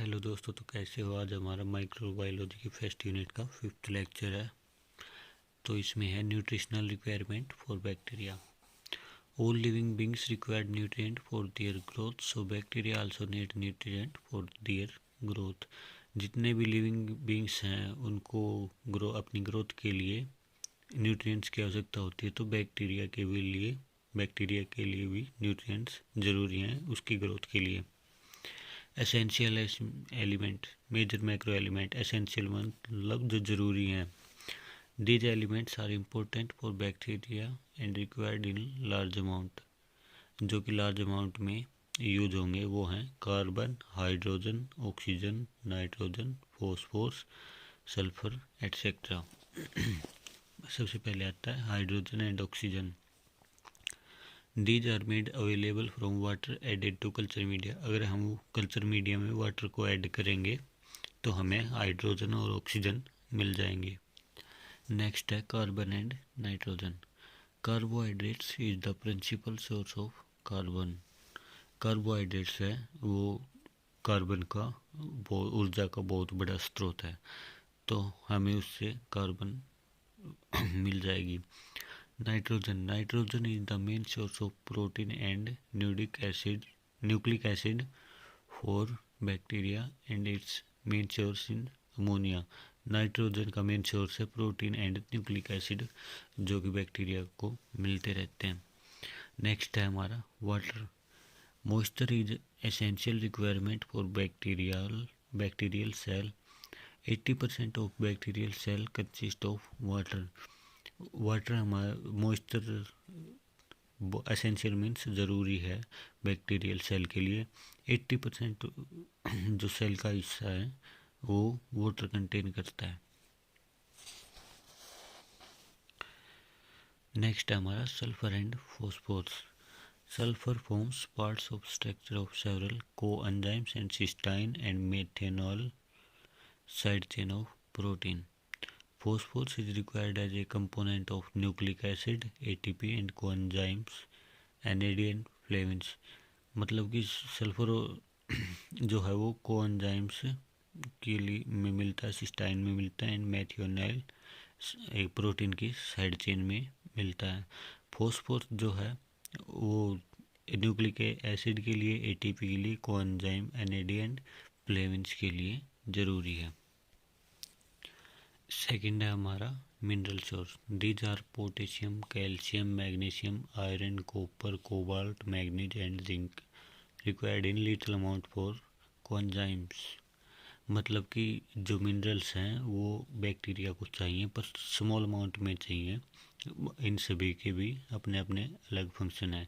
Hello दोस्तों, तो कैसे हो। आज हमारा माइक्रोबायोलॉजी की फर्स्ट यूनिट का 5th लेक्चर है। तो इसमें है nutritional requirement for bacteria. All living beings required nutrient for their growth, so bacteria also need nutrient for their growth. जितने भी लिविंग बींग्स हैं उनको अपनी ग्रोथ के लिए न्यूट्रिएंट्स की आवश्यकता होती है, तो बैक्टीरिया के लिए भी न्यूट्रिएंट्स ज़रूरी हैं उसकी ग्रोथ के लिए। Essential element, major macro element, essential मतलब जो जरूरी हैं। These elements are important for bacteria and required in large amount. जो कि लार्ज अमाउंट में यूज होंगे वो हैं carbon, hydrogen, oxygen, nitrogen, phosphorus, sulphur etcetera. सबसे पहले आता है hydrogen and oxygen. These are made available from water added to culture media. अगर हम कल्चर मीडिया में वाटर को ऐड करेंगे तो हमें हाइड्रोजन और ऑक्सीजन मिल जाएंगे। नेक्स्ट है carbon and nitrogen. Carbohydrates is the principal source of carbon. Carbohydrates है वो कार्बन का ऊर्जा का बहुत बड़ा स्रोत है, तो हमें उससे कार्बन मिल जाएगी। Nitrogen is the main source of protein and nucleic acid for bacteria and its main source in ammonia। Nitrogen का मेन सोर्स है प्रोटीन एंड न्यूक्लिक एसिड, जो कि बैक्टीरिया को मिलते रहते हैं। नेक्स्ट है हमारा water. Moisture is essential requirement for bacterial cell. 80% of bacterial cell consist of water. Water हमारा मॉइस्चर एसेंशियल मीन्स ज़रूरी है बैक्टीरियल सेल के लिए। 80% जो सेल का हिस्सा है वो वाटर कंटेन करता है। नेक्स्ट है हमारा sulphur and phosphorus. Sulphur forms parts of structure of several coenzymes and cysteine and methanol side chain of protein. Phosphorus is required as a component of nucleic acid, ATP and coenzymes, NAD flavins। मतलब कि sulphur जो है वो coenzymes के लिए में मिलता है, सिस्टाइन में मिलता है एंड मेथियोनाइल एक प्रोटीन की साइड चेन में मिलता है। फॉस्फोरस जो है वो न्यूक्लिक एसिड के लिए, एटीपी के लिए, कोएंजाइम, NAD एंड फ्लेविन्स के लिए ज़रूरी है। सेकेंड है हमारा mineral source. These are potassium, calcium, magnesium, iron, copper, cobalt, manganese and zinc required in little amount for coenzymes. मतलब कि जो मिनरल्स हैं वो बैक्टीरिया को चाहिए पर स्मॉल अमाउंट में चाहिए। इन सभी के भी अपने अपने अलग फंक्शन है।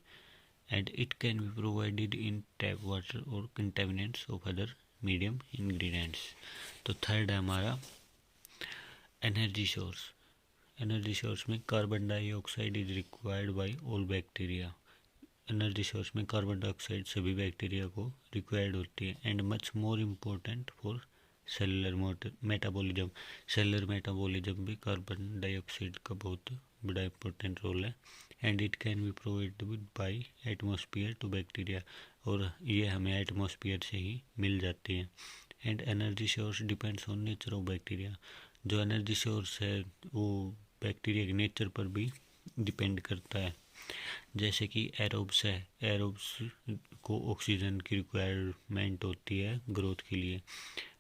And it can be provided in tap water और contaminants of other medium ingredients. तो थर्ड है हमारा एनर्जी सोर्स। एनर्जी सोर्स में carbon dioxide is required by all bacteria. Energy source में कार्बन डाइऑक्साइड सभी बैक्टीरिया को required होती है। And much more important for cellular metabolism. Cellular metabolism भी कार्बन डाइऑक्साइड का बहुत बड़ा इम्पोर्टेंट रोल है। And it can be provided by atmosphere to bacteria, और ये हमें एटमॉस्फेयर से ही मिल जाती है। And energy source depends on nature of bacteria. जो एनर्जी सोर्स है वो बैक्टीरिया के नेचर पर भी डिपेंड करता है। जैसे कि एरोब्स है, एरोब्स को ऑक्सीजन की रिक्वायरमेंट होती है ग्रोथ के लिए।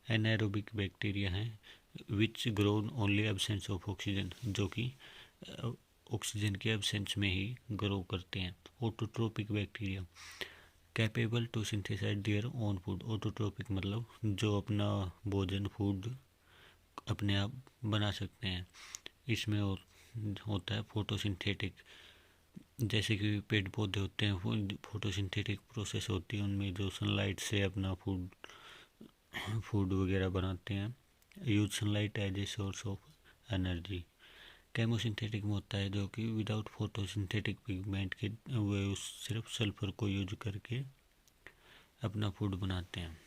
एनाएरोबिक बैक्टीरिया हैं which grow only absence of oxygen, जो कि ऑक्सीजन के एब्सेंस में ही ग्रो करते हैं। Autotrophic bacteria capable to synthesise their own food. Autotrophic मतलब जो अपना भोजन फूड अपने आप बना सकते हैं। इसमें होता है फोटोसिंथेटिक। जैसे कि पेड़ पौधे होते हैं, फोटोसिंथेटिक प्रोसेस होती है उनमें, जो सनलाइट से अपना फूड वगैरह बनाते हैं। Use sunlight as a source of energy. Chemosynthetic में होता है जो कि विदाउट फोटोसिंथेटिक पिगमेंट के वे सिर्फ सल्फर को यूज करके अपना फूड बनाते हैं।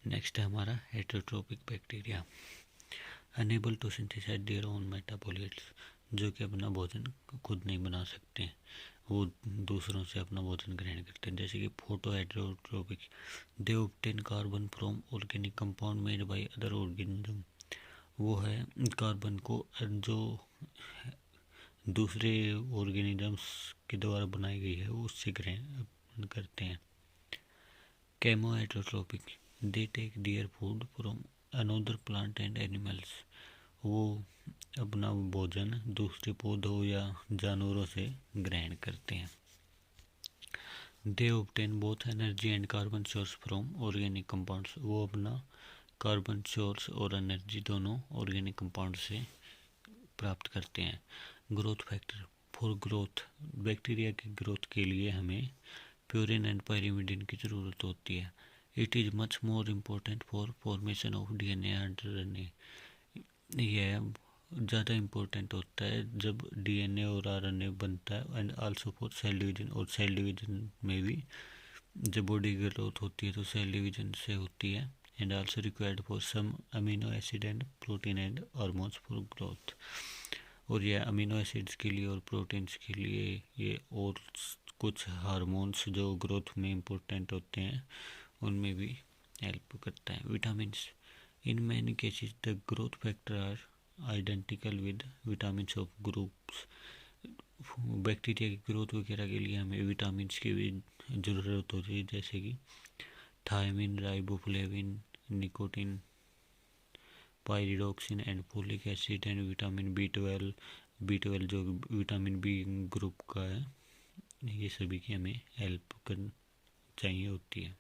नेक्स्ट है हमारा heterotrophic bacteria. Unable to synthesise their own metabolites, जो कि अपना भोजन खुद नहीं बना सकते हैं। वो दूसरों से अपना भोजन ग्रहण करते हैं। जैसे कि photo heterotrophic, they obtain carbon from organic compound made by other organism. वो है कार्बन को जो दूसरे ऑर्गेनिजम्स के द्वारा बनाई गई है वो उससे ग्रहण करते हैं। Chemo heterotrophic, they take their food from another plant and animals. वो अपना भोजन दूसरे पौधों या जानवरों से ग्रहण करते हैं। They obtain both energy and carbon source from organic compounds. वो अपना कार्बन सोर्स और एनर्जी दोनों ऑर्गेनिक कंपाउंड से प्राप्त करते हैं। Growth factor, for growth, bacteria की ग्रोथ के लिए हमें प्यूरिन एंड पायरिमिडिन की ज़रूरत होती है। It is much more important for formation of DNA and RNA. यह ज़्यादा इम्पोर्टेंट होता है जब डीएनए और आरएनए बनता है, and also for sale division, और सेल डिवीजन में भी जब बॉडी ग्रोथ होती है तो सेल डिवीजन से होती है। And also required for some amino acid and protein and hormones for growth. और यह अमीनो एसिड्स के लिए और प्रोटीन्स के लिए ये और कुछ हार्मोन्स जो ग्रोथ में इम्पोर्टेंट होते हैं उनमें भी हेल्प करता है। Vitamins, in many cases the growth factor are identical with vitamins of groups. Bacteria की ग्रोथ वगैरह के लिए हमें विटामिन्स की भी ज़रूरत होती है, जैसे कि thiamine, riboflavin, nicotine, pyridoxine and folic acid and vitamin B twelve जो विटामिन बी ग्रुप का है। ये सभी की हमें हेल्प कर चाहिए होती है।